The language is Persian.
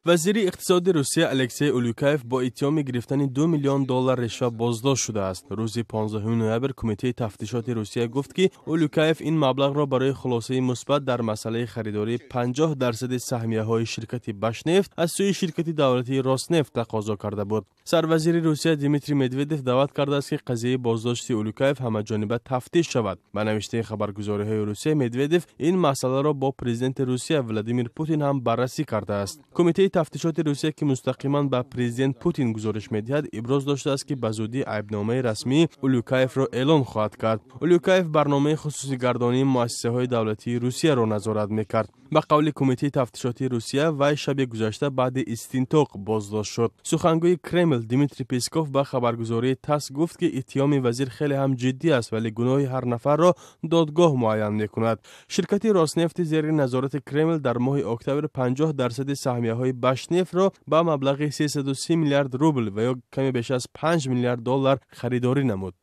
وزیر اقتصاد روسیه الکسی اولوکایف با اتهام گرفتن 2 میلیون دلار رشوه بازداشت شده است. روز 15 نوامبر کمیته تفتیشات روسیه گفت که اولوکایف این مبلغ را برای خلاصه مثبت در مسئله خریداری 50% سهمیه‌های شرکت باشنفت از سوی شرکت دولتی روسنفت تقاضا کرده بود. سروزیر روسیه دیمیتری مدودوف دعوت کرده است که قضیه بازداشت اولوکایف همه‌جانبه تفتیش شود. به نوشته خبرگزاری‌های روسیه مدودوف این مسئله را با پرزیدنت روسیه ولادیمیر پوتین هم بررسی کرده است. کمیته تفتیشات روسیه که مستقیما به پرزیدنت پوتین گزارش می‌دهد ابراز داشته است که به زودی عیبنامه رسمی اولوکایف را اعلان خواهد کرد. اولوکایف برنامه خصوصی گردانی مؤسسه‌های دولتی روسیه را نظارت می‌کرد. به قول کمیته تفتیشاتی روسیه وی شب گذشته بعد استنتاق بازداشت شد. سخنگوی کرمل دیمیتری پسکوف به خبرگزاری تاس گفت که اتهام وزیر خیلی هم جدی است ولی گناه هر نفر را دادگاه معین می‌کند. شرکت روسنفت زیر نظارت کرمل در ماه اکتبر 50% سهمیه‌های باشنفت را با مبلغ 330 میلیارد روبل و یا کمی بیش از 5 میلیارد دلار خریداری نمود.